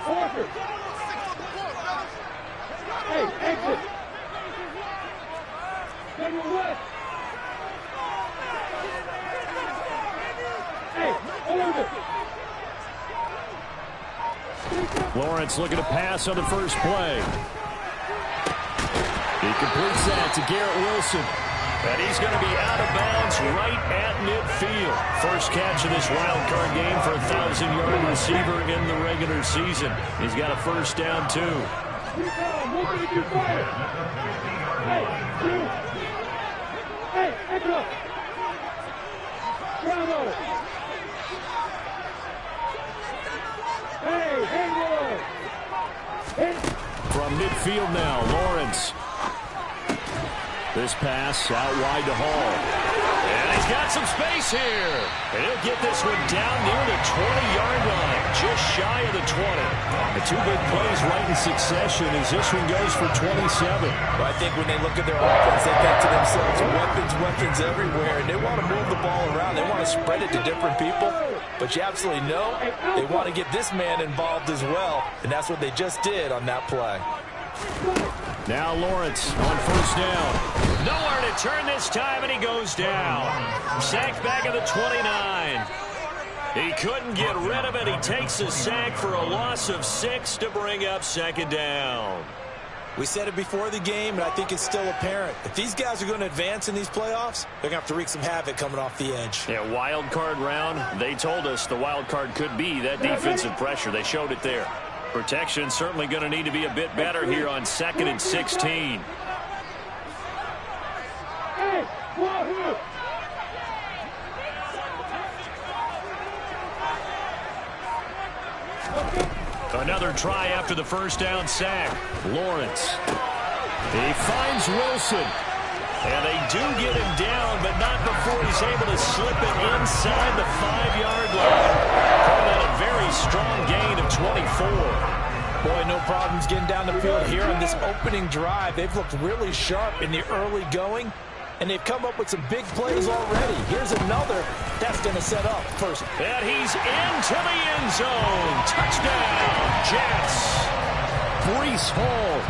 Walker. Hey, exit. Federal West. Hey, order. Lawrence looking to pass on the first play. He completes that to Garrett Wilson. And he's going to be out of bounds right at midfield. First catch of this wild card game for a 1,000-yard receiver in the regular season. He's got a first down, too. Hey, extra. Bravo. Hey, hey, from midfield now, Lawrence. This pass out wide to Hall. And he's got some space here. And he'll get this one down near the 20-yard line, just shy of the 20. The two big plays right in succession as this one goes for 27. Well, I think when they look at their offense, they think to themselves, weapons everywhere, and they want to move the ball around. They want to spread it to different people. But you absolutely know they want to get this man involved as well, and that's what they just did on that play. Now Lawrence on first down. Nowhere to turn this time, and he goes down. Sacked back at the 29. He couldn't get rid of it. He takes a sack for a loss of 6 to bring up second down. We said it before the game, and I think it's still apparent. If these guys are going to advance in these playoffs, they're going to have to wreak some havoc coming off the edge. Yeah, wild card round. They told us the wild card could be that defensive pressure. They showed it there. Protection certainly going to need to be a bit better here on 2nd and 16. Another try after the first down sack. Lawrence. He finds Wilson. And they do get him down, but not before he's able to slip it inside the 5-yard line. Call that a very strong gain of 24. Boy, no problems getting down the field here on this opening drive. They've looked really sharp in the early going, and they've come up with some big plays already. Here's another that's going to set up first. And he's into the end zone. Touchdown, Jets. Breece Hall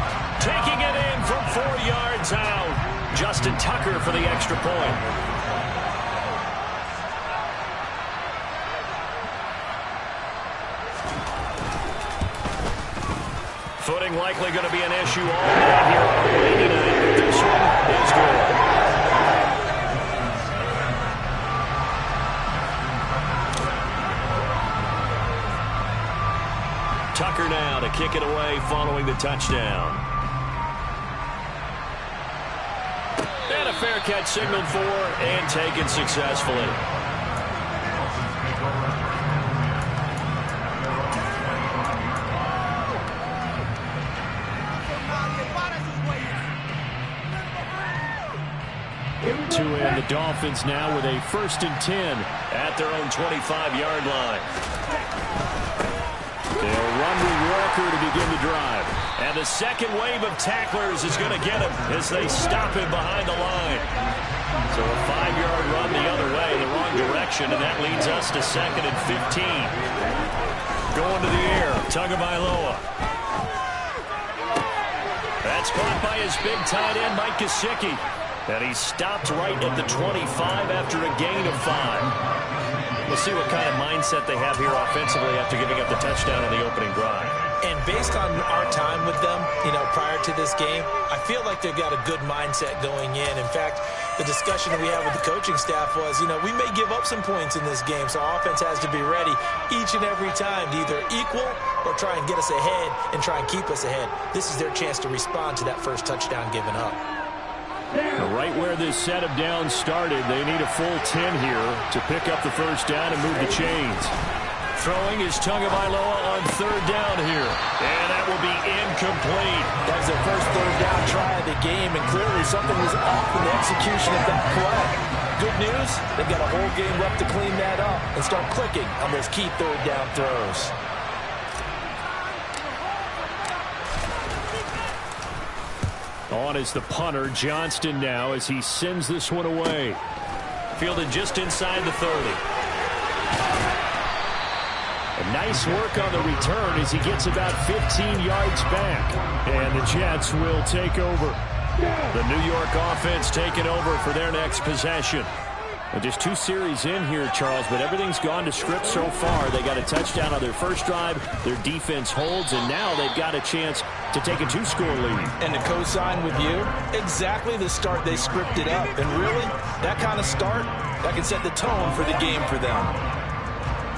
taking it in from 4 yards out. Justin Tucker for the extra point. Footing likely going to be an issue all night here on Monday night, but this one is good. Tucker now to kick it away following the touchdown. And a fair catch signaled for and taken successfully. And the Dolphins now with a 1st and 10 at their own 25-yard line. They'll run with Walker to begin the drive. And the second wave of tacklers is going to get him as they stop him behind the line. So a 5-yard run the other way, the wrong direction, and that leads us to 2nd and 15. Going to the air, Tagovailoa. That's caught by his big tight end, Mike Gesicki. And he stopped right at the 25 after a gain of 5. We'll see what kind of mindset they have here offensively after giving up the touchdown on the opening drive. And based on our time with them, prior to this game, I feel like they've got a good mindset going in. In fact, the discussion that we had with the coaching staff was, we may give up some points in this game, so our offense has to be ready each and every time to either equal or try and get us ahead and try and keep us ahead. This is their chance to respond to that first touchdown given up. Right where this set of downs started, they need a full 10 here to pick up the first down and move the chains. Throwing is Tagovailoa on 3rd down here. And that will be incomplete. That was their first 3rd down try of the game, and clearly something was off in the execution of that play. Good news, they've got a whole game left to clean that up and start clicking on those key 3rd down throws. On is the punter, Johnston now, as he sends this one away. Fielded just inside the 30. Nice work on the return as he gets about 15 yards back. And the Jets will take over. The New York offense taking over for their next possession. Well, just 2 series in here, Charles, but everything's gone to script so far. They got a touchdown on their first drive. Their defense holds, and now they've got a chance to take a 2-score lead. And to co-sign with you, exactly the start they scripted up. And really, that kind of start, that can set the tone for the game for them.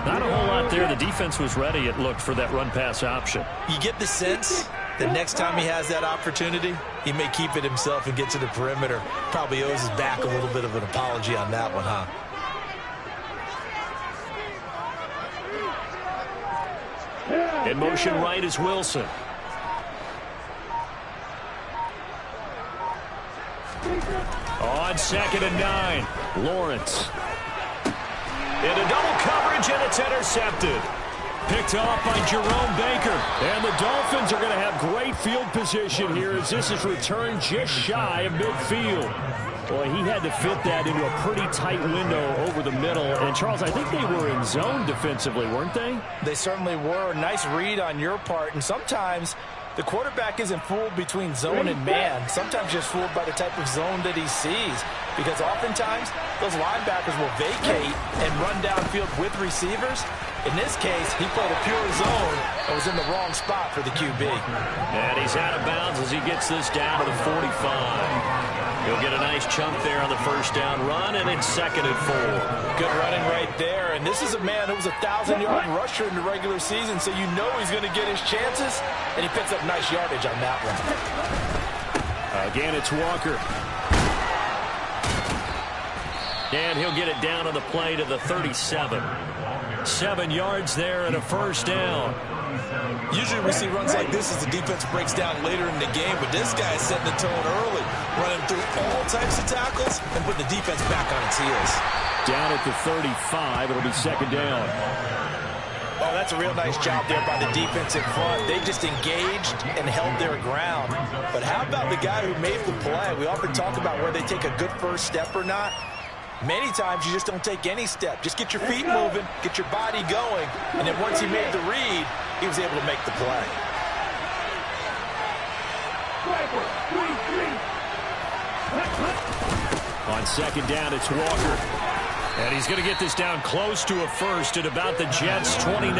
Not a whole lot there. The defense was ready, it looked, for that run-pass option. You get the sense that next time he has that opportunity, he may keep it himself and get to the perimeter. Probably owes his back a little bit of an apology on that one, huh? In motion right is Wilson. On 2nd and 9, Lawrence. Into double coverage, and it's intercepted. Picked off by Jerome Baker. And the Dolphins are going to have great field position here as this is returned just shy of midfield. Boy, he had to fit that into a pretty tight window over the middle. And, Charles, I think they were in zone defensively, weren't they? They certainly were. Nice read on your part. And sometimes the quarterback isn't fooled between zone and man. Sometimes just fooled by the type of zone that he sees. Because oftentimes, those linebackers will vacate and run downfield with receivers. In this case, he played a pure zone and was in the wrong spot for the QB. And he's out of bounds as he gets this down to the 45. He'll get a nice chunk there on the first down run, and it's 2nd and 4. Good running right there. And this is a man who was a 1,000-yard rusher in the regular season, so you know he's going to get his chances, and he picks up nice yardage on that one. Again, it's Walker. And he'll get it down on the play to the 37. 7 yards there and a first down. Usually we see runs like this as the defense breaks down later in the game, but this guy is setting the tone early, running through all types of tackles and putting the defense back on its heels. Down at the 35, it'll be 2nd down. Oh, that's a real nice job there by the defense in front. They just engaged and held their ground. But how about the guy who made the play? We often talk about where they take a good first step or not. Many times you just don't take any step. Just get your feet moving, get your body going, and then once he made the read, he was able to make the play. On 2nd down, it's Walker. And he's going to get this down close to a first at about the Jets' 29.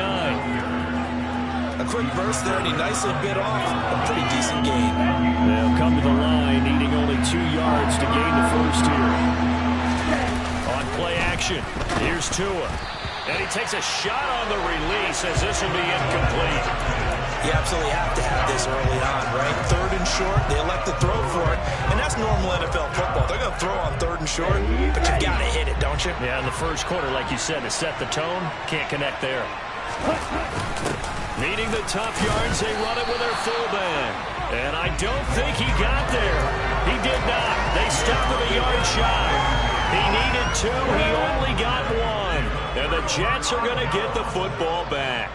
A quick burst there, and he nicely bit off a pretty decent gain. They'll come to the line, needing only 2 yards to gain the first here. On play action, here's Tua. And he takes a shot on the release as this will be incomplete. You absolutely have to have this early on, right? 3rd and short, they elect to throw for it. And that's normal NFL football. They're going to throw on 3rd and short, but you got to hit it, don't you? Yeah, in the first quarter, like you said, to set the tone, can't connect there. Needing the tough yards, they run it with their fullback. And I don't think he got there. He did not. They stopped with a yard shy. He needed 2. He only got 1. And the Jets are going to get the football back.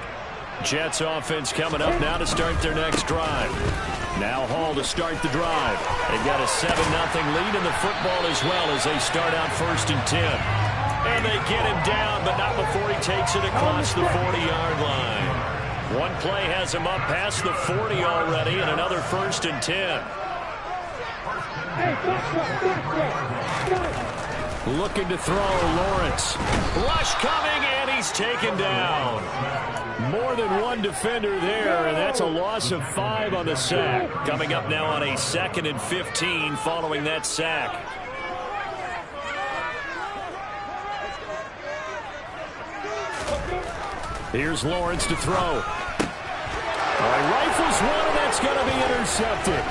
Jets offense coming up now to start their next drive. Now Hall to start the drive. They've got a 7-0 lead in the football as well as they start out 1st and 10. And they get him down, but not before he takes it across the 40-yard line. One play has him up past the 40 already, and another 1st and 10. Looking to throw, Lawrence. Rush coming, and he's taken down. More than one defender there, and that's a loss of 5 on the sack. Coming up now on a 2nd and 15 following that sack. Here's Lawrence to throw. Rifles one, and that's going to be intercepted.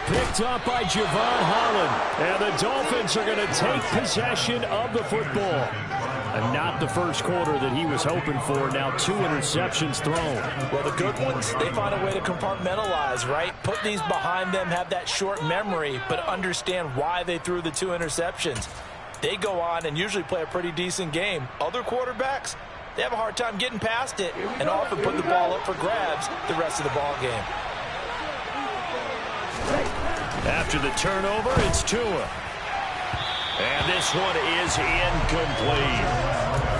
Picked up by Javon Holland. And the Dolphins are going to take possession of the football. And not the first quarter that he was hoping for. Now 2 interceptions thrown. Well, the good ones, they find a way to compartmentalize, right? Put these behind them, have that short memory, but understand why they threw the 2 interceptions. They go on and usually play a pretty decent game. Other quarterbacks, they have a hard time getting past it and often put the ball up for grabs the rest of the ball game. After the turnover, it's Tua. And this one is incomplete.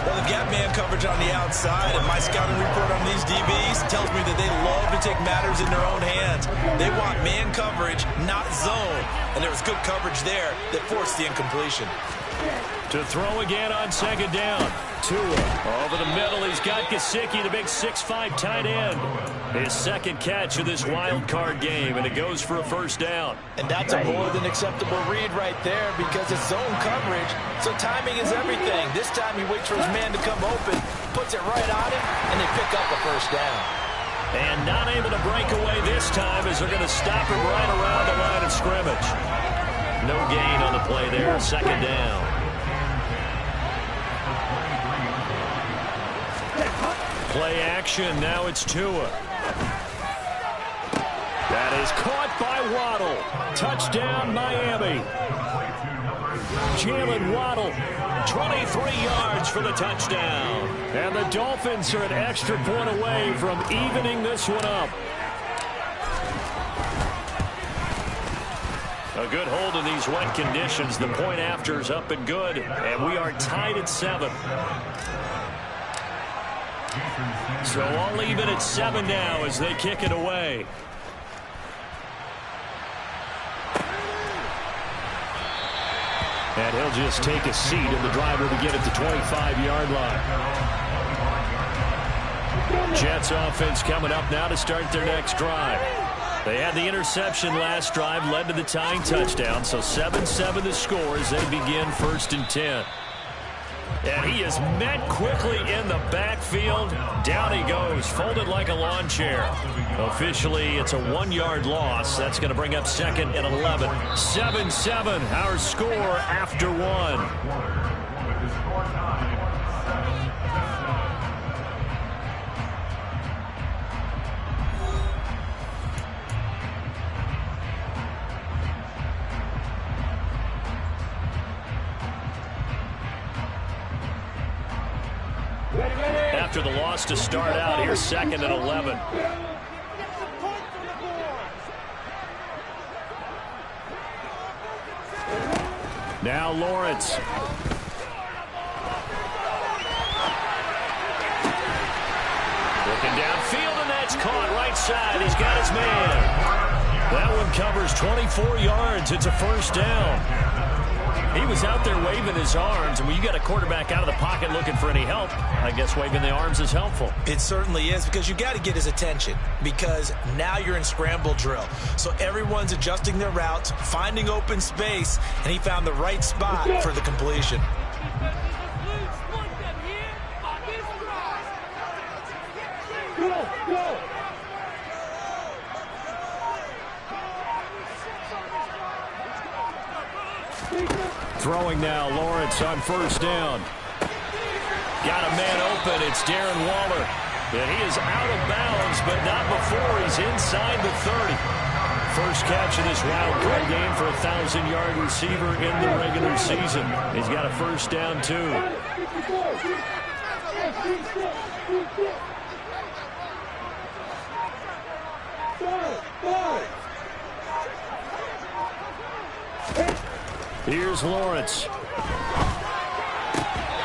Well, the You've got man coverage on the outside, and my scouting report on these DBs tells me that they love to take matters in their own hands. They want man coverage, not zone. And there was good coverage there that forced the incompletion. To throw again on second down. Tua over the middle. He's got Gesicki, the big 6'5" tight end. His second catch of this wild card game, and it goes for a first down. And that's a more than acceptable read right there because it's zone coverage, so timing is everything. This time he waits for his man to come open, puts it right on him, and they pick up a first down. And not able to break away this time as they're going to stop him right around the line of scrimmage. No gain on the play there, second down. Play action, now it's Tua. That is caught by Waddle. Touchdown, Miami. Jalen Waddle, 23 yards for the touchdown. And the Dolphins are an extra point away from evening this one up. A good hold in these wet conditions. The point after is up and good. And we are tied at 7. So all even at 7 now as they kick it away. And he'll just take a seat, and the driver to get at the 25-yard line. Jets offense coming up now to start their next drive. They had the interception last drive, led to the tying touchdown, so 7-7 the score as they begin 1st and 10. And he is met quickly in the backfield. Down he goes, folded like a lawn chair. Officially, it's a 1-yard loss. That's going to bring up 2nd and 11. 7-7, our score after 1. After the loss to start out, here's 2nd and 11. Now Lawrence. Looking downfield, and that's caught right side. He's got his man. That one covers 24 yards. It's a first down. He was out there waving his arms, and when you got a quarterback out of the pocket looking for any help, I guess waving the arms is helpful. It certainly is, because you got to get his attention, because now you're in scramble drill. So everyone's adjusting their routes, finding open space, and he found the right spot for the completion. Throwing now, Lawrence on first down. Got a man open, it's Darren Waller. And he is out of bounds, but not before he's inside the 30. First catch of this wild card game for a 1,000-yard receiver in the regular season. He's got a first down, too. Here's Lawrence.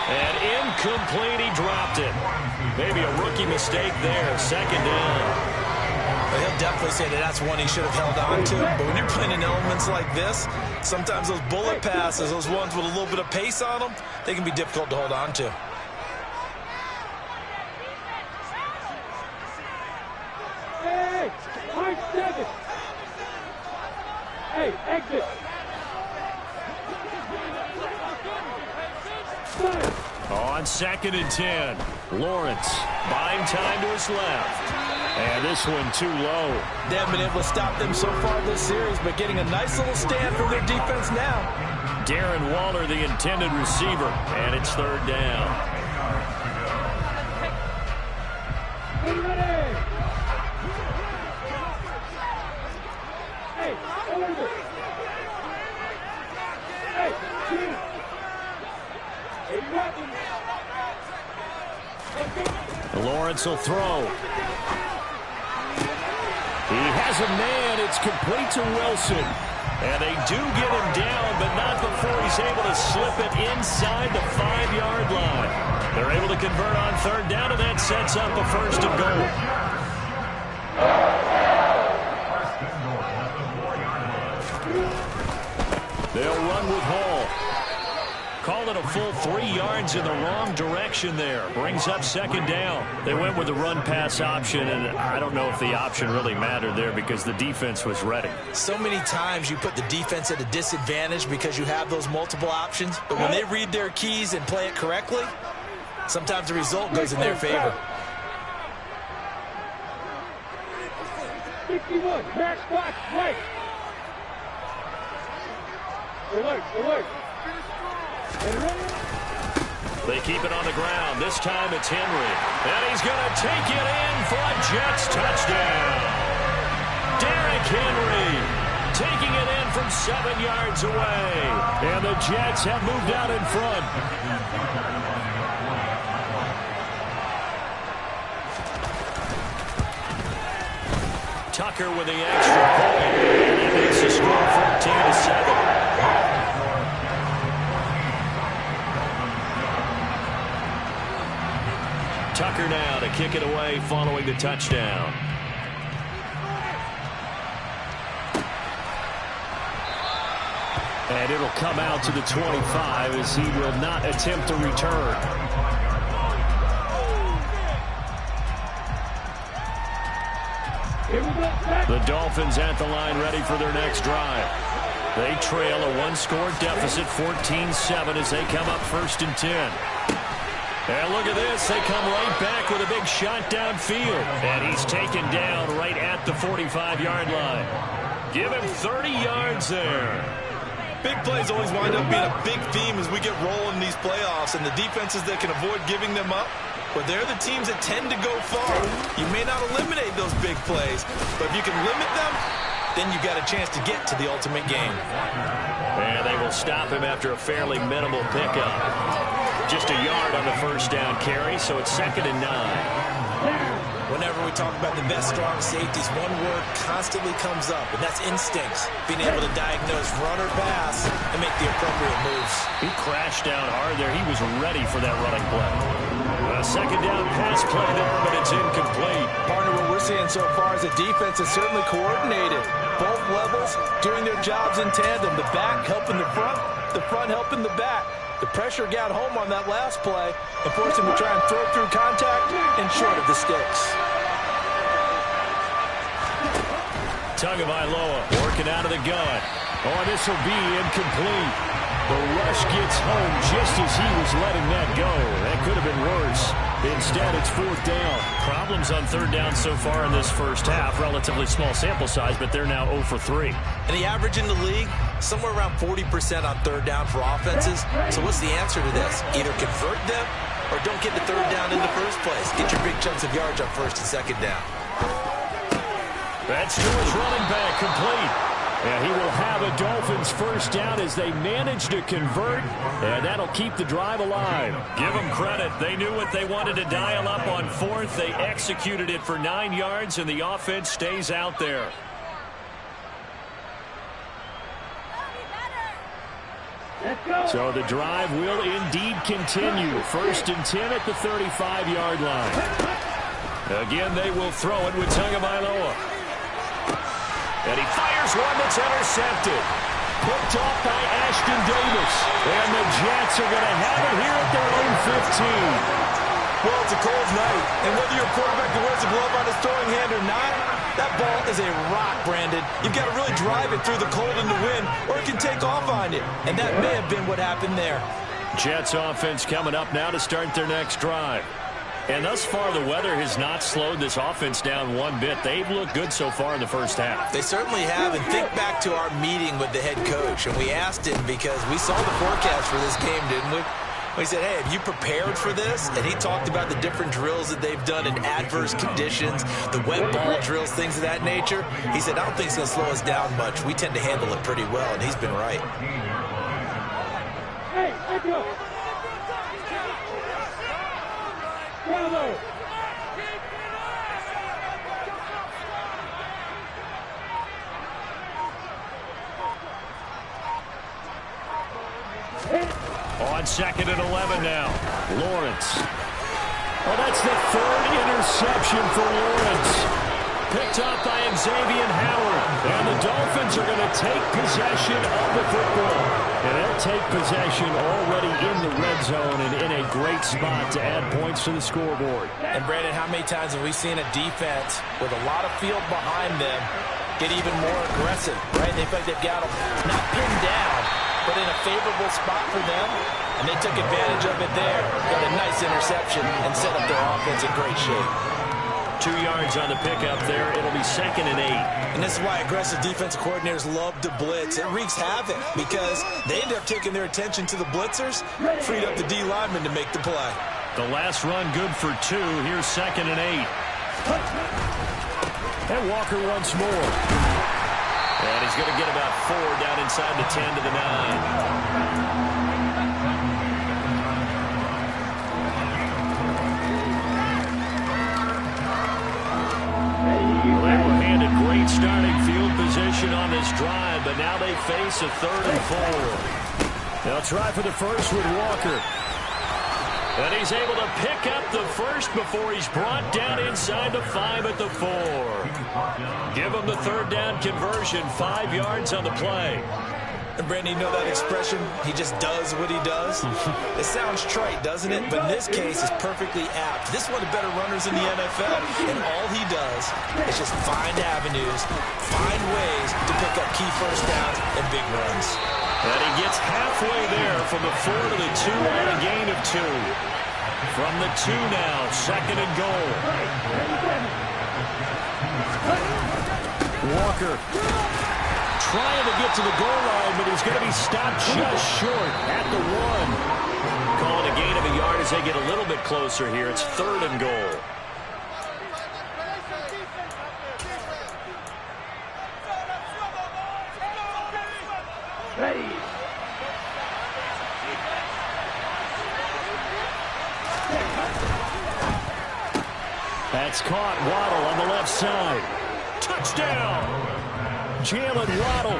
And incomplete, he dropped it. Maybe a rookie mistake there, second down. Well, he'll definitely say that that's one he should have held on to. But when you're playing in elements like this, sometimes those bullet passes, those ones with a little bit of pace on them, they can be difficult to hold on to. Hey, Mike 7. Hey, exit. On 2nd and 10, Lawrence buying time to his left. And this one too low. They haven't been able to stop them so far this series, but getting a nice little stand from their defense now. Darren Waller, the intended receiver, and it's 3rd down. Hey, over. Hey, Lawrence will throw. He has a man. It's complete to Wilson. And they do get him down, but not before he's able to slip it inside the 5-yard line. They're able to convert on third down, and that sets up a first and goal. They'll run with Hall. Call it a full 3 yards in the wrong direction there. Brings up second down. They went with the run-pass option, and I don't know if the option really mattered there because the defense was ready. So many times you put the defense at a disadvantage because you have those multiple options, but when they read their keys and play it correctly, sometimes the result goes in their favor. 61, back box, right. Alert, alert. They keep it on the ground. This time it's Henry. And he's going to take it in for a Jets touchdown. Derrick Henry taking it in from 7 yards away. And the Jets have moved out in front. Tucker with the extra point. And that makes the score 14-7. Tucker now to kick it away following the touchdown. And it'll come out to the 25 as he will not attempt to return. The Dolphins at the line ready for their next drive. They trail a one-score deficit, 14-7, as they come up 1st and 10. And look at this. They come right back with a big shot downfield. And he's taken down right at the 45-yard line. Give him 30 yards there. Big plays always wind up being a big theme as we get rolling in these playoffs, and the defenses that can avoid giving them up, but they're the teams that tend to go far. You may not eliminate those big plays, but if you can limit them, then you got a chance to get to the ultimate game. And they will stop him after a fairly minimal pickup. Just a yard on the first down carry, so it's 2nd and 9. Whenever we talk about the best strong safeties, one word constantly comes up, and that's instincts. Being able to diagnose run or pass and make the appropriate moves. He crashed down hard there. He was ready for that running play. A 2nd down pass play there, but it's incomplete. Partner, what we're seeing so far is the defense is certainly coordinated. Both levels doing their jobs in tandem. The back helping the front helping the back. The pressure got home on that last play and forced him to try and throw through contact and short of the sticks. Tagovailoa working out of the gun. Oh, this will be incomplete. The rush gets home just as he was letting that go. That could have been worse. Instead, it's 4th down. Problems on 3rd down so far in this first half. Relatively small sample size, but they're now 0 for 3. And the average in the league, somewhere around 40% on 3rd down for offenses. So what's the answer to this? Either convert them or don't get the 3rd down in the first place. Get your big chunks of yards on 1st and 2nd down. That's Stewart's running back complete. And he will have a Dolphins first down as they manage to convert, and that'll keep the drive alive. Give them credit. They knew what they wanted to dial up on 4th. They executed it for 9 yards, and the offense stays out there. So the drive will indeed continue. 1st and 10 at the 35-yard line. Again, they will throw it with Tagovailoa. And he fires one that's intercepted. Picked off by Ashton Davis. And the Jets are going to have it here at their own 15. Well, it's a cold night. And whether you're a quarterback that wears a glove on his throwing hand or not, that ball is a rock, Brandon. You've got to really drive it through the cold and the wind, or it can take off on you. And that may have been what happened there. Jets offense coming up now to start their next drive. And thus far, the weather has not slowed this offense down one bit. They've looked good so far in the first half. They certainly have. And think back to our meeting with the head coach. And we asked him because we saw the forecast for this game, didn't we? We said, hey, have you prepared for this? And he talked about the different drills that they've done in adverse conditions, the wet ball drills, things of that nature. He said, I don't think it's going to slow us down much. We tend to handle it pretty well, and he's been right. Hey, let's go. Bravo. On 2nd and 11 now. Lawrence for Lawrence. Picked up by Xavier Howard. And the Dolphins are going to take possession of the football. And they'll take possession already in the red zone and in a great spot to add points to the scoreboard. And, Brandon, how many times have we seen a defense with a lot of field behind them get even more aggressive, right? They feel like they've got them not pinned down, but in a favorable spot for them. And they took advantage of it there. Got a nice interception and set up their offense in great shape. 2 yards on the pickup there. It'll be 2nd and 8. And this is why aggressive defensive coordinators love to blitz. It wreaks havoc because they end up taking their attention to the blitzers, freed up the D lineman to make the play. The last run good for 2. Here's 2nd and 8. And Walker once more. And he's going to get about 4 down inside the 10 to the 9. They were handed great starting field position on this drive, but now they face a 3rd and 4. They'll try for the first with Walker. And he's able to pick up the first before he's brought down inside the 5 at the 4. Give him the 3rd down conversion, 5 yards on the play. And Brandon, you know that expression, he just does what he does? It sounds trite, doesn't it? But in this case, it's perfectly apt. This is one of the better runners in the NFL, and all he does is just find avenues, find ways to pick up key first downs and big runs. And he gets halfway there from the 4 to the 2 on a gain of 2. From the 2 now, 2nd and goal. Walker trying to get to the goal line, but he's going to be stopped just short at the 1. Calling a gain of a yard as they get a little bit closer here. It's 3rd and goal. Ready. That's caught. Waddle on the left side. Touchdown! Jalen Waddle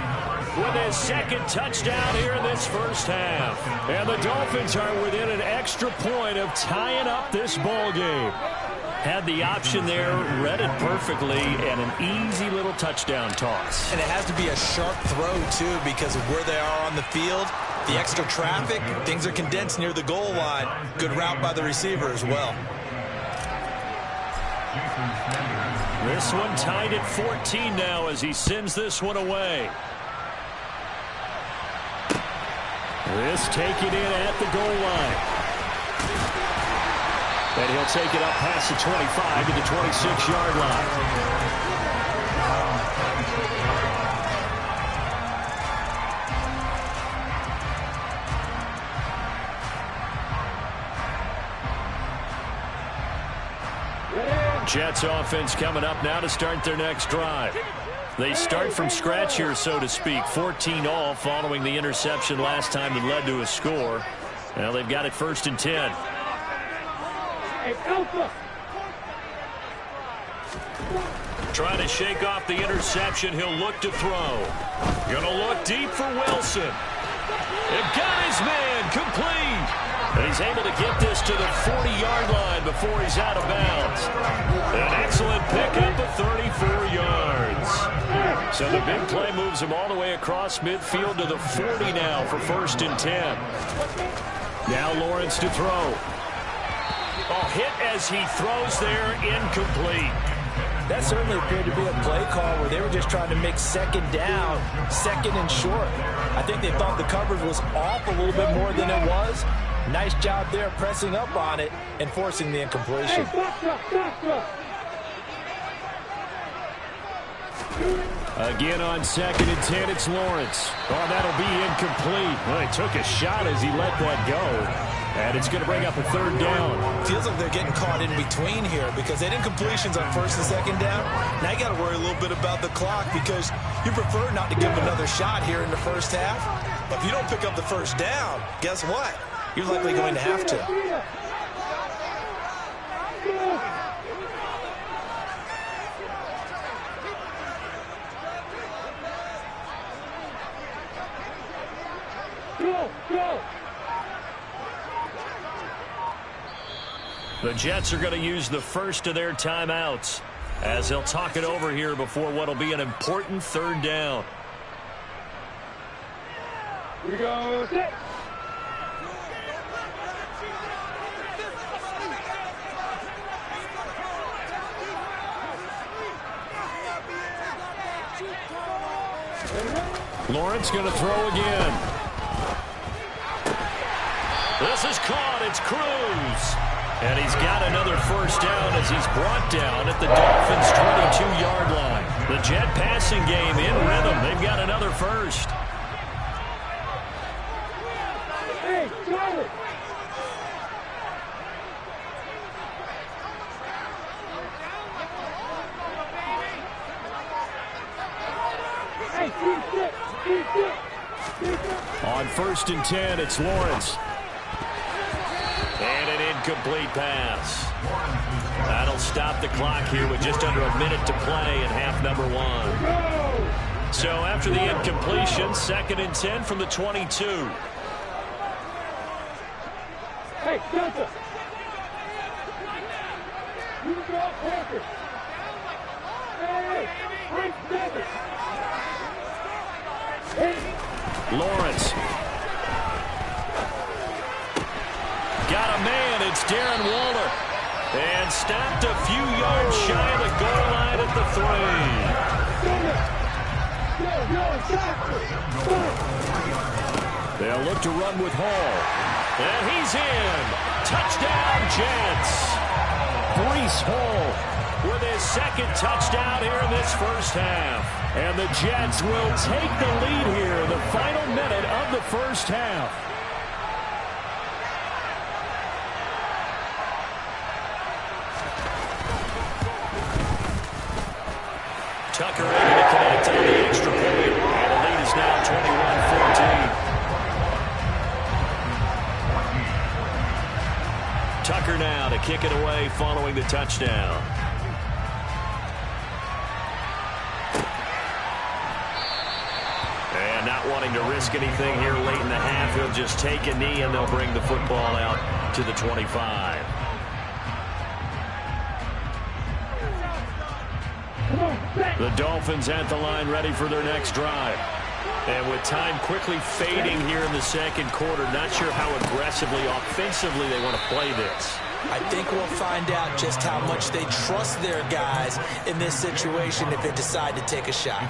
with his 2nd touchdown here in this first half. And the Dolphins are within an extra point of tying up this ball game. Had the option there, read it perfectly, and an easy little touchdown toss. And it has to be a sharp throw, too, because of where they are on the field. The extra traffic, things are condensed near the goal line. Good route by the receiver as well. This one tied at 14 now as he sends this one away. This taken in at the goal line. And he'll take it up past the 25 to the 26-yard line. Jets offense coming up now to start their next drive. They start from scratch here, so to speak. 14 all following the interception last time that led to a score. Now they've got it 1st and 10. Trying to shake off the interception. He'll look to throw. Gonna look deep for Wilson. It got his man complete. And he's able to get this to the 40-yard line before he's out of bounds. An excellent pickup of 34 yards. So the big play moves him all the way across midfield to the 40 now for 1st and 10. Now Lawrence to throw. Oh, hit as he throws there, incomplete. That certainly appeared to be a play call where they were just trying to make 2nd down, 2nd and short. I think they thought the coverage was off a little bit more than it was. Nice job there pressing up on it and forcing the incompletion. Again on 2nd and 10, it's Lawrence. Oh, that'll be incomplete. Well, he took a shot as he let that go. And it's going to bring up a 3rd down. Feels like they're getting caught in between here because they had incompletions on 1st and 2nd down. Now you got to worry a little bit about the clock because you prefer not to give them another shot here in the first half. But if you don't pick up the 1st down, guess what? You're likely going to have to. The Jets are going to use the first of their timeouts as they'll talk it over here before what will be an important third down. Here we go, set. Lawrence going to throw again. This is caught. It's Cruz. And he's got another first down as he's brought down at the Dolphins' 22-yard line. The Jet passing game in rhythm. They've got another first. Hey, Charlie. On 1st and 10, it's Lawrence. And an incomplete pass. That'll stop the clock here with just under a minute to play in half number 1. So after the incompletion, 2nd and 10 from the 22. Hey, Delta. You can go up quicker. Hey, Frank Davis. Lawrence. Got a man. It's Darren Waller. And stopped a few yards shy of the goal line at the 3. They'll look to run with Hall. And he's in. Touchdown, Jets. Breece Hall with his 2nd touchdown here in this first half. And the Jets will take the lead here in the final minute of the first half. Tucker able to connect on the extra point. And the lead is now 21-14. Tucker now to kick it away following the touchdown. And not wanting to risk anything here late in the half, he'll just take a knee and they'll bring the football out to the 25. The Dolphins at the line ready for their next drive. And with time quickly fading here in the 2nd quarter, not sure how aggressively, offensively they want to play this. I think we'll find out just how much they trust their guys in this situation if they decide to take a shot.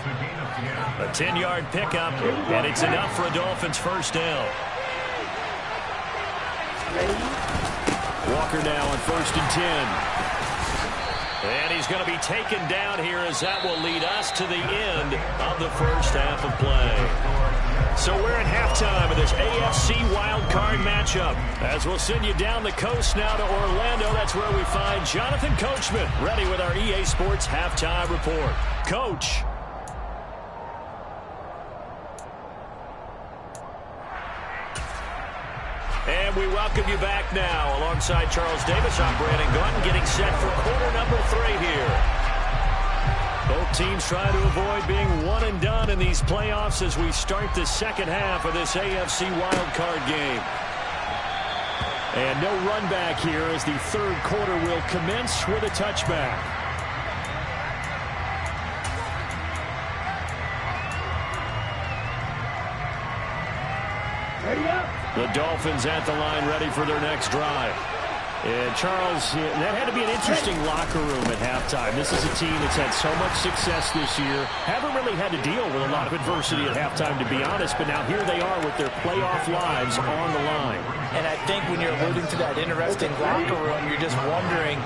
A 10-yard pickup, and it's enough for a Dolphins first down. Walker now on 1st and 10. And he's going to be taken down here as that will lead us to the end of the first half of play. So we're at halftime of this AFC wildcard matchup. As we'll send you down the coast now to Orlando, that's where we find Jonathan Coachman ready with our EA Sports halftime report. Coach. And we welcome you back now. Alongside Charles Davis, I'm Brandon Gaudin, getting set for quarter number 3 here. Both teams try to avoid being one and done in these playoffs as we start the second half of this AFC wildcard game. And no run back here as the 3rd quarter will commence with a touchback. Ready up. The Dolphins at the line ready for their next drive. And Charles, that had to be an interesting locker room at halftime. This is a team that's had so much success this year. Haven't really had to deal with a lot of adversity at halftime, to be honest. But now here they are with their playoff lives on the line. And I think when you're alluding to that interesting locker room, you're just wondering,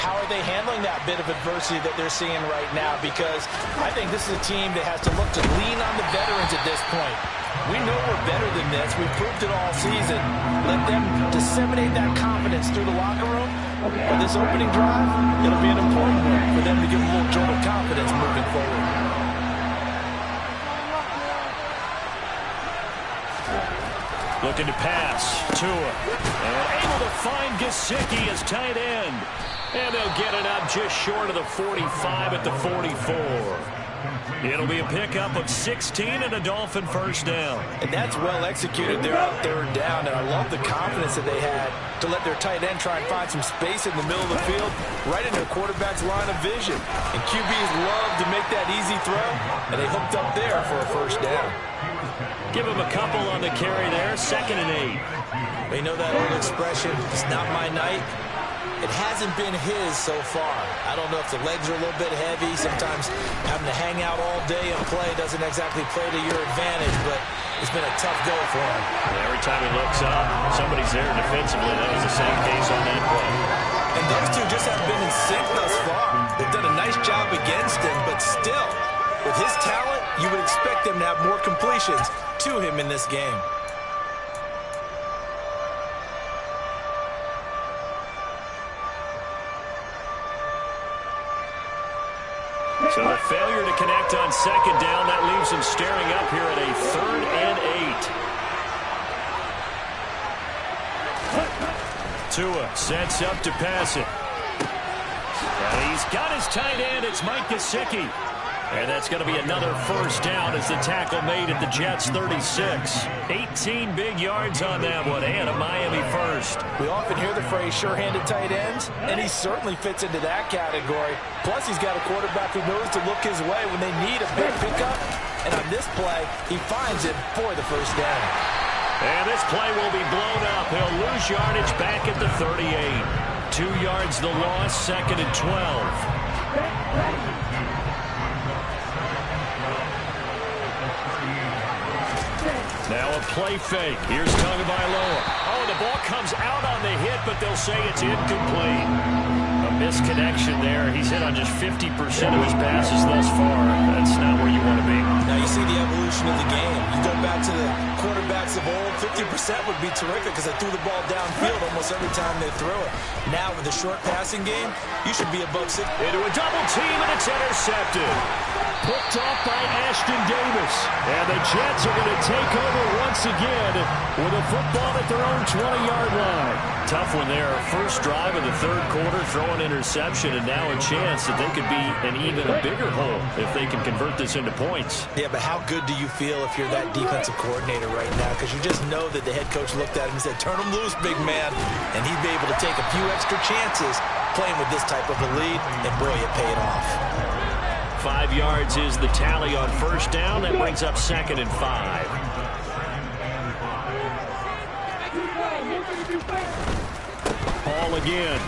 how are they handling that bit of adversity that they're seeing right now? Because I think this is a team that has to look to lean on the veterans at this point. We know we're better than this. We've proved it all season. Let them disseminate that confidence through the locker room. For this opening drive, it'll be an important one for them to give them a little jolt of confidence moving forward. Looking to pass. Tua. And able to find Gesicki as tight end. And they'll get it up just short of the 45 at the 44. It'll be a pickup of 16 and a Dolphin first down. And that's well executed there on third down, and I love the confidence that they had to let their tight end try and find some space in the middle of the field, right in their quarterback's line of vision. And QBs love to make that easy throw, and they hooked up there for a first down. Give him a couple on the carry there, 2nd and 8. You know that old expression, it's not my night? It hasn't been his so far. I don't know if the legs are a little bit heavy. Sometimes having to hang out all day and play doesn't exactly play to your advantage, but it's been a tough go for him. Every time he looks up, somebody's there defensively. That was the same case on that play. And those two just haven't been in sync thus far. They've done a nice job against him, but still, with his talent, you would expect them to have more completions to him in this game. So the failure to connect on 2nd down, that leaves him staring up here at a 3rd and 8. Tua sets up to pass it. And he's got his tight end. It's Mike Gesicki. And that's going to be another first down as the tackle made at the Jets' 36. 18 big yards on that one, and a Miami first. We often hear the phrase sure-handed tight ends, and he certainly fits into that category. Plus, he's got a quarterback who knows to look his way when they need a big pickup. And on this play, he finds it for the first down. And this play will be blown up. He'll lose yardage back at the 38. 2 yards the loss, 2nd and 12. Now a play fake. Here's Tagovailoa. Oh, the ball comes out on the hit, but they'll say it's incomplete. A misconnection there. He's hit on just 50% of his passes thus far. That's not where you want to be. Now you see the evolution of the game. You go back to the quarterbacks of old, 50% would be terrific because they threw the ball downfield almost every time they threw it. Now with the short passing game, you should be above 6. Into a double team, and it's intercepted. Picked off by Ashton Davis. And the Jets are going to take over once again with a football at their own 20-yard line. Tough one there. First drive of the third quarter, throw an interception, and now a chance that they could be an even bigger hole if they can convert this into points. Yeah, but how good do you feel if you're that defensive coordinator right now? Because you just know that the head coach looked at him and said, turn him loose, big man. And he'd be able to take a few extra chances playing with this type of a lead, and boy, it paid off. 5 yards is the tally on first down. That brings up 2nd and 5. Hall again.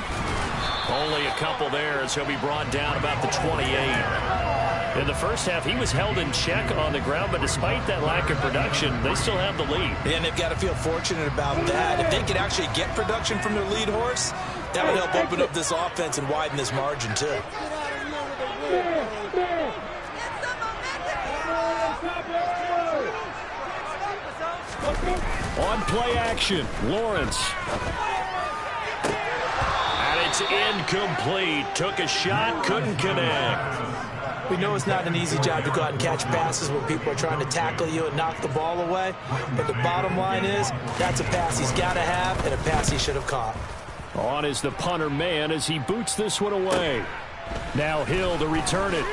Only a couple there as he'll be brought down about the 28. In the first half, he was held in check on the ground, but despite that lack of production, they still have the lead. And they've got to feel fortunate about that. If they could actually get production from their lead horse, that would help open up this offense and widen this margin, too. On play action, Lawrence. And it's incomplete. Took a shot, couldn't connect. We know it's not an easy job to go out and catch passes when people are trying to tackle you and knock the ball away. But the bottom line is, that's a pass he's got to have and a pass he should have caught. On is the punter man as he boots this one away. Now Hill to return it.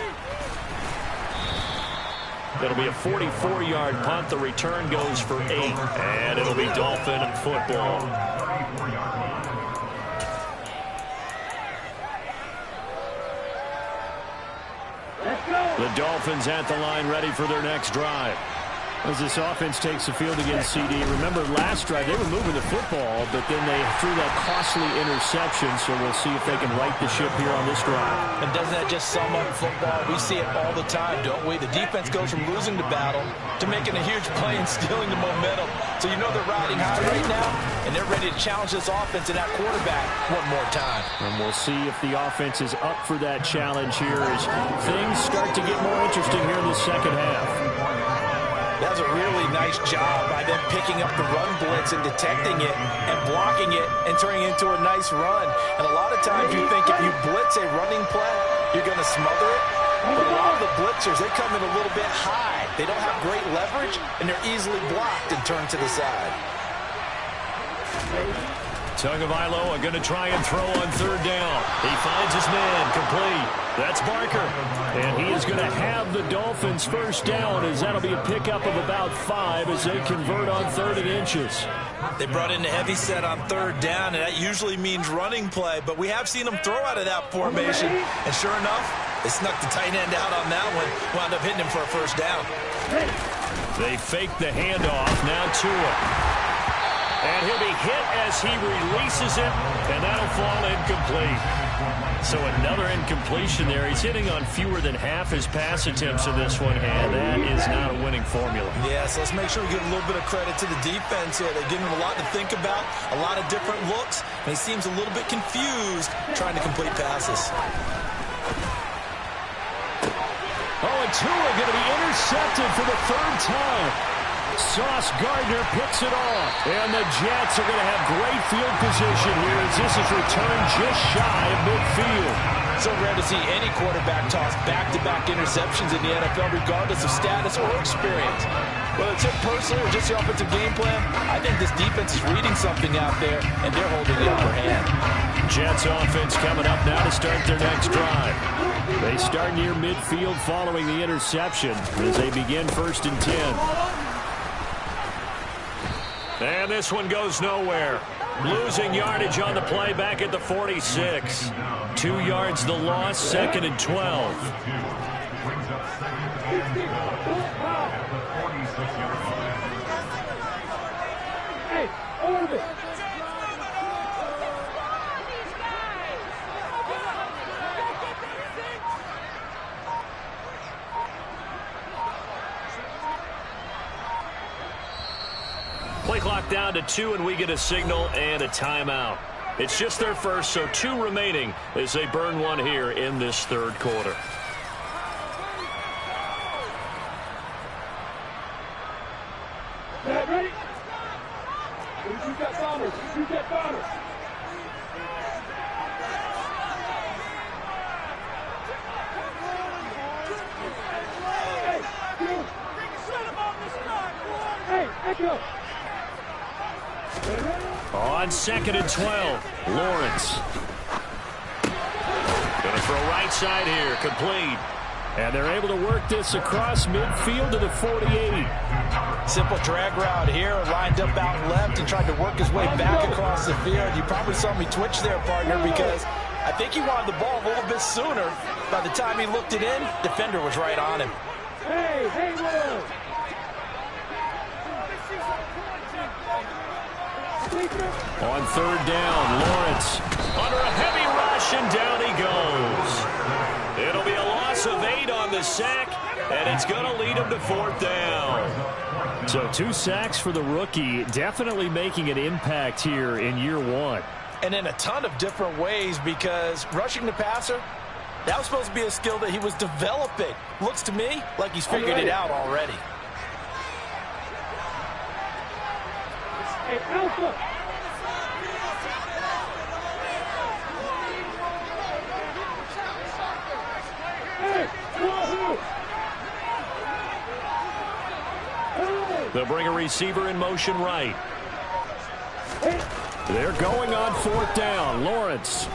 It'll be a 44-yard punt. The return goes for 8. And it'll be Dolphin football. The Dolphins at the line ready for their next drive. As this offense takes the field against CD. Remember, last drive, they were moving the football, but then they threw that costly interception, so we'll see if they can right the ship here on this drive. And doesn't that just sum up football? We see it all the time, don't we? The defense goes from losing the battle to making a huge play and stealing the momentum. So you know they're riding high right now, and they're ready to challenge this offense and that quarterback one more time. And we'll see if the offense is up for that challenge here as things start to get more interesting here in the second half. That was a really nice job by them picking up the run blitz and detecting it and blocking it and turning it into a nice run. And a lot of times you think if you blitz a running play, you're going to smother it. But a lot of the blitzers, they come in a little bit high. They don't have great leverage, and they're easily blocked and turned to the side. Tagovailoa going to try and throw on third down. He finds his man, complete. That's Barker. And he is going to have the Dolphins first down, as that'll be a pickup of about 5 as they convert on 3rd and inches. They brought in a heavy set on third down, and that usually means running play, but we have seen them throw out of that formation. And sure enough, they snuck the tight end out on that one, wound up hitting him for a first down. They fake the handoff. Now Tua. And he'll be hit as he releases it, and that'll fall incomplete. So another incompletion there. He's hitting on fewer than half his pass attempts in this one, and that is not a winning formula. Yeah, so let's make sure we give a little bit of credit to the defense here. They're giving him a lot to think about, a lot of different looks, and he seems a little bit confused trying to complete passes. Oh, and Tua going to be intercepted for the 3rd time. Sauce Gardner picks it off. And the Jets are going to have great field position here as this is returned just shy of midfield. So rare to see any quarterback toss back-to-back interceptions in the NFL, regardless of status or experience. Whether it's him personally or just the offensive game plan, I think this defense is reading something out there, and they're holding the upper hand. Jets offense coming up now to start their next drive. They start near midfield following the interception as they begin 1st and 10. And this one goes nowhere. Losing yardage on the play back at the 46. 2 yards the loss, 2nd and 12. Hey, over. Play clock down to 2, and we get a signal and a timeout. It's just their first, so 2 remaining as they burn one here in this 3rd quarter. Ready? Shoot that bomber. Shoot that bomber. Hey, Echo. On 2nd and 12, Lawrence. Going to throw right side here, complete. And they're able to work this across midfield to the 48. Simple drag route here, lined up out left and tried to work his way back across the field. You probably saw me twitch there, partner, because I think he wanted the ball a little bit sooner. By the time he looked it in, defender was right on him. Hey, Haywood. On 3rd down, Lawrence under a heavy rush, and down he goes. It'll be a loss of 8 on the sack, and it's going to lead him to 4th down. So 2 sacks for the rookie, definitely making an impact here in year 1. And in a ton of different ways, because rushing the passer, that was supposed to be a skill that he was developing. Looks to me like he's figured it out already. Hey, Alpha. They'll bring a receiver in motion right. They're going on 4th down. Lawrence.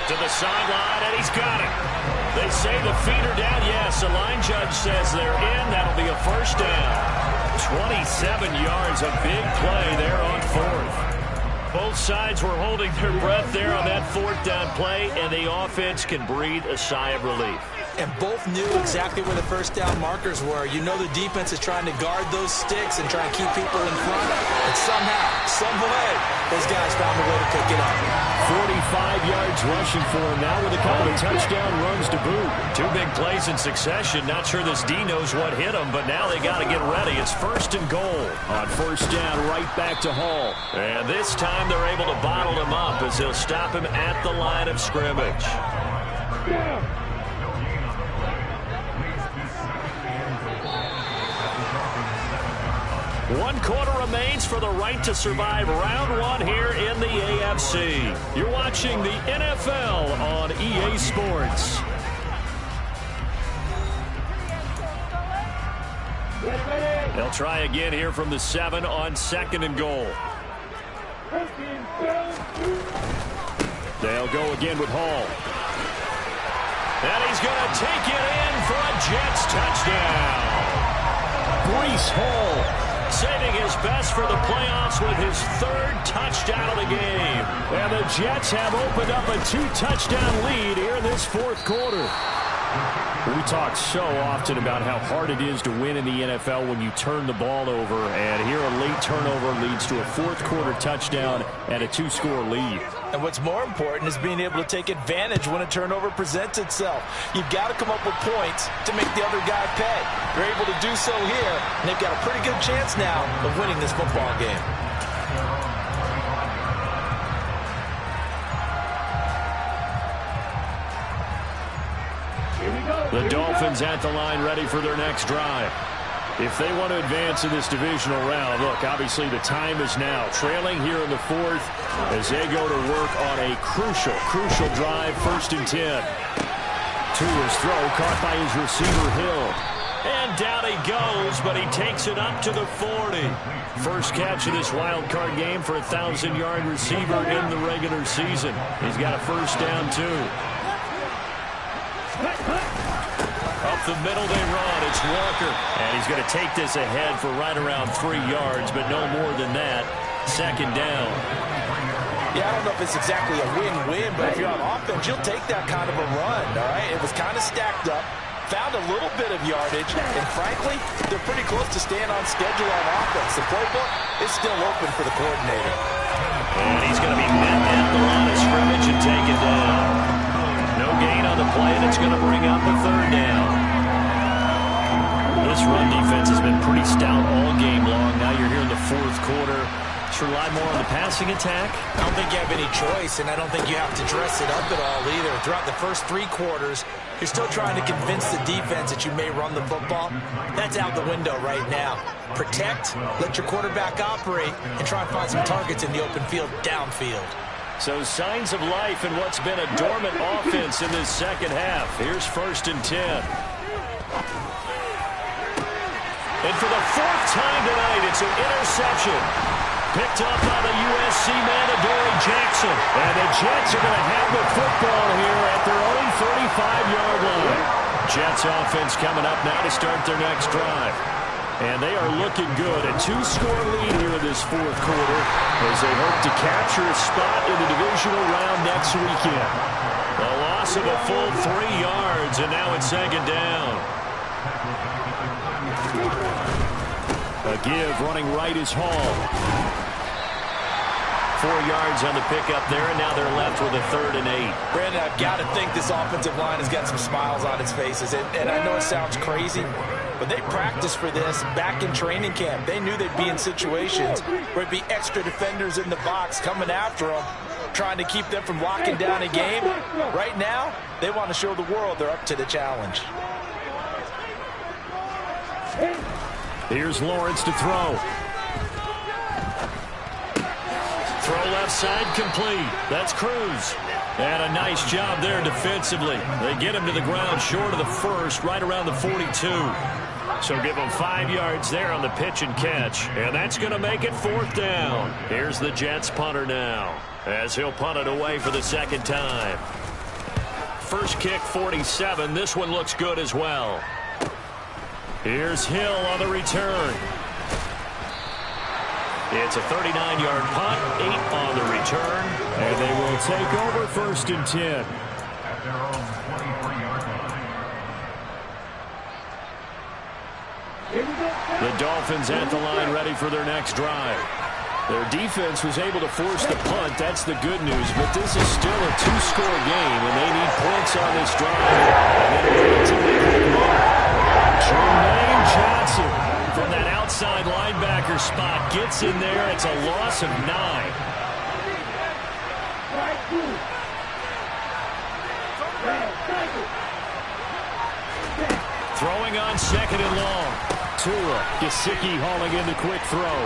To the sideline, and he's got it. They say the feet are down. Yes, the line judge says they're in. That'll be a first down. 27 yards, a big play there on 4th. Both sides were holding their breath there on that 4th down play, and the offense can breathe a sigh of relief. And both knew exactly where the first down markers were. You know the defense is trying to guard those sticks and trying to keep people in front. And somehow, some way, those guys found a way to pick it up. 45 yards rushing for him now with a couple of touchdown runs to boot. 2 big plays in succession. Not sure this D knows what hit him, but now they got to get ready. It's 1st and goal. On 1st down, right back to Hall. And this time they're able to bottle him up as they'll stop him at the line of scrimmage. Yeah. 1 quarter remains for the right to survive round 1 here in the AFC. You're watching the NFL on EA Sports. They'll try again here from the 7 on 2nd and goal. They'll go again with Hall. And he's going to take it in for a Jets touchdown. Breece Hall saving his best for the playoffs with his third touchdown of the game. And the Jets have opened up a 2-touchdown lead here in this fourth quarter. We talk so often about how hard it is to win in the NFL when you turn the ball over, and here a late turnover leads to a fourth-quarter touchdown and a 2-score lead. And what's more important is being able to take advantage when a turnover presents itself. You've got to come up with points to make the other guy pay. They're able to do so here, and they've got a pretty good chance now of winning this football game. The Dolphins at the line ready for their next drive. If they want to advance in this divisional round, look, obviously the time is now. Trailing here in the fourth as they go to work on a crucial drive, 1st and 10. Tua's throw caught by his receiver Hill. And down he goes, but he takes it up to the 40. First catch of this wild card game for a 1,000-yard receiver in the regular season. He's got a first down, too. Up the middle they run. It's Walker. And he's going to take this ahead for right around 3 yards, but no more than that. Second down. Yeah, I don't know if it's exactly a win-win, but if you're on offense, you'll take that kind of a run, all right? It was kind of stacked up, found a little bit of yardage, and frankly, they're pretty close to staying on schedule on offense. The playbook is still open for the coordinator. And he's going to be met at the line of scrimmage and taken down. No gain on the play, and it's going to bring up a third down. This run defense has been pretty stout all game long. Now you're here in the fourth quarter. Rely more on the passing attack? I don't think you have any choice, and I don't think you have to dress it up at all either. Throughout the first 3 quarters, you're still trying to convince the defense that you may run the football. That's out the window right now. Protect, let your quarterback operate, and try and find some targets in the open field downfield. So signs of life in what's been a dormant offense in this second half. Here's 1st and 10. And for the 4th time tonight, it's an interception. Picked up by the USC man, Adoree Jackson. And the Jets are going to have the football here at their own 35-yard line. Jets offense coming up now to start their next drive. And they are looking good. A 2-score lead here in this fourth quarter as they hope to capture a spot in the divisional round next weekend. A loss of a full 3 yards, and now it's second down. A give running right is Hall. 4 yards on the pickup there, and now they're left with a 3rd and 8. Brandon, I've got to think this offensive line has got some smiles on its faces. And I know it sounds crazy, but they practiced for this back in training camp. They knew they'd be in situations where it'd be extra defenders in the box coming after them, trying to keep them from locking down a game. Right now, they want to show the world they're up to the challenge. Here's Lawrence to throw. Throw left side complete. That's Cruz. And a nice job there defensively. They get him to the ground short of the first, right around the 42. So give him 5 yards there on the pitch and catch. And that's going to make it 4th down. Here's the Jets punter now, as he'll punt it away for the second time. First kick, 47. This one looks good as well. Here's Hill on the return. It's a 39-yard punt, 8 on the return, and they will take over 1st and 10. The Dolphins at the line ready for their next drive. Their defense was able to force the punt. That's the good news, but this is still a 2-score game, and they need points on this drive. Jermaine Johnson from that outside linebacker spot gets in there. It's a loss of 9. Throwing on 2nd and long. Tua, Gesicki hauling in the quick throw.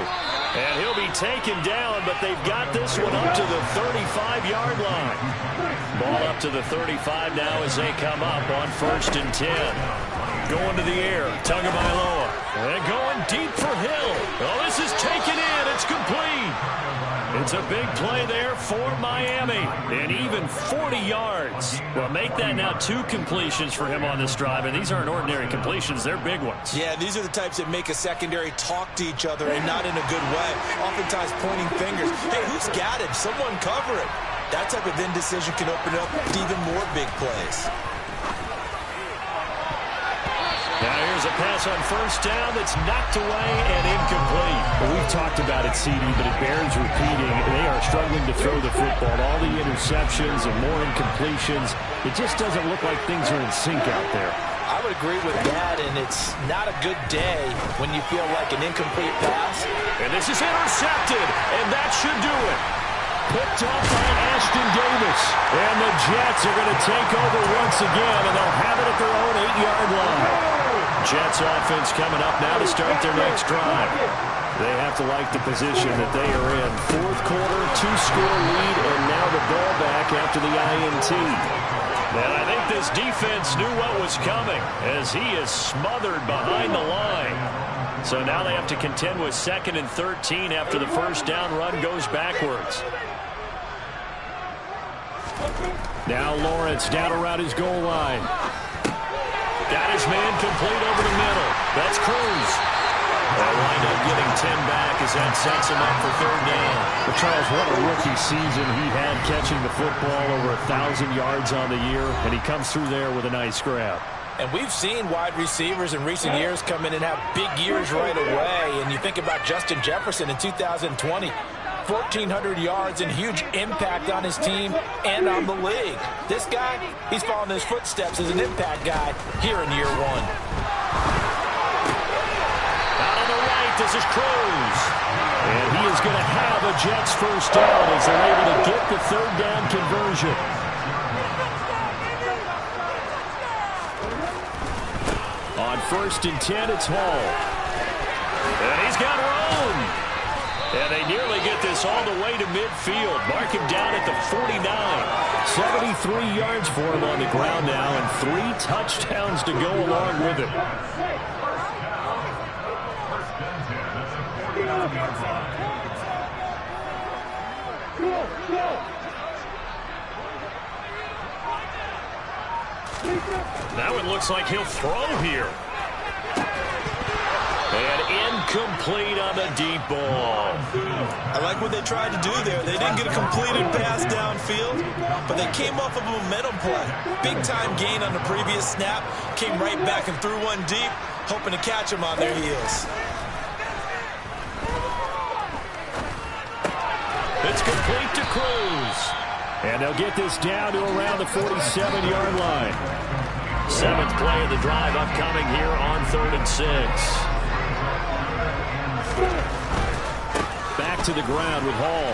And he'll be taken down, but they've got this one up to the 35-yard line. Ball up to the 35 now as they come up on 1st and 10. Going to the air. Tagovailoa. And going deep for Hill. Oh, this is taken in. It's complete. It's a big play there for Miami. And even 40 yards. Well, make that now 2 completions for him on this drive. And these aren't ordinary completions. They're big ones. Yeah, these are the types that make a secondary talk to each other and not in a good way. Oftentimes pointing fingers. Hey, who's got it? Someone cover it. That type of indecision can open up to even more big plays. Now here's a pass on first down that's knocked away and incomplete. Well, we've talked about it, CD, but it bears repeating. They are struggling to throw the football. All the interceptions and more incompletions. It just doesn't look like things are in sync out there. I would agree with that, and it's not a good day when you feel like an incomplete pass. And this is intercepted, and that should do it. Picked up by Ashton Davis. And the Jets are going to take over once again, and they'll have it at their own 8-yard line. Jets offense coming up now to start their next drive. They have to like the position that they are in. Fourth quarter, 2-score lead, and now the ball back after the INT. And I think this defense knew what was coming as he is smothered behind the line. So now they have to contend with 2nd and 13 after the first down run goes backwards. Now Lawrence down around his goal line. Got his man complete over the middle. That's Cruz. They'll wind up getting 10 back as that sets him up for 3rd down. But Charles, what a rookie season he had catching the football, over 1,000 yards on the year, and he comes through there with a nice grab. And we've seen wide receivers in recent years come in and have big years right away. And you think about Justin Jefferson in 2020. 1,400 yards and huge impact on his team and on the league. This guy, he's following his footsteps as an impact guy here in year 1. Out on the right, this is Cruz. And he is going to have a Jets first down as they're able to get the 3rd down conversion. On 1st and 10, it's Hall. And he's got room. And they nearly get this all the way to midfield. Mark him down at the 49. 73 yards for him on the ground now, and 3 touchdowns to go along with it. Now it looks like he'll throw here. And incomplete on the deep ball. I like what they tried to do there. They didn't get a completed pass downfield, but they came off of a momentum play. Big-time gain on the previous snap. Came right back and threw one deep, hoping to catch them on their heels. It's complete to Cruz. And they'll get this down to around the 47-yard line. 7th play of the drive upcoming here on 3rd and 6. Back to the ground with Hall.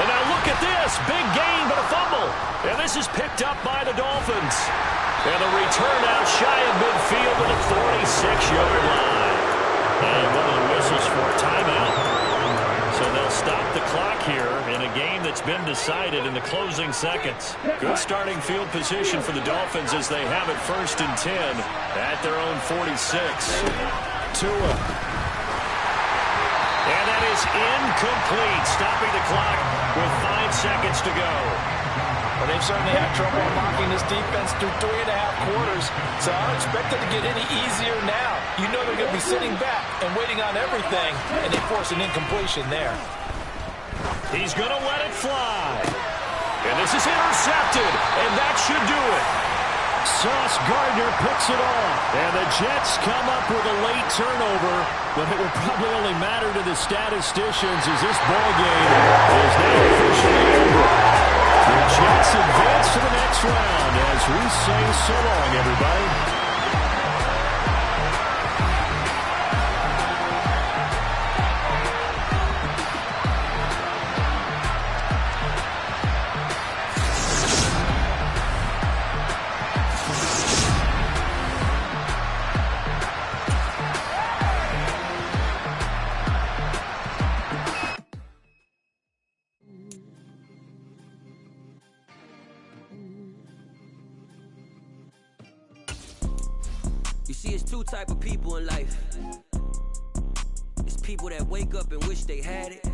And now look at this. Big gain, but a fumble. And this is picked up by the Dolphins. And the return out shy of midfield to the 46-yard line. And one of the whistles for a timeout. So they'll stop the clock here in a game that's been decided in the closing seconds. Good starting field position for the Dolphins as they have it 1st and 10 at their own 46. Tua. And that is incomplete, stopping the clock with 5 seconds to go. Well, they've certainly had trouble unlocking this defense through 3.5 quarters, so I don't expect it to get any easier now. You know they're going to be sitting back and waiting on everything, and they force an incompletion there. He's going to let it fly. And this is intercepted, and that should do it. Sauce Gardner picks it off. And the Jets come up with a late turnover, but it will probably only matter to the statisticians as this ball game is now officially over. The Jets advance to the next round as we say so long, everybody. You see, it's two type of people in life. It's people that wake up and wish they had it.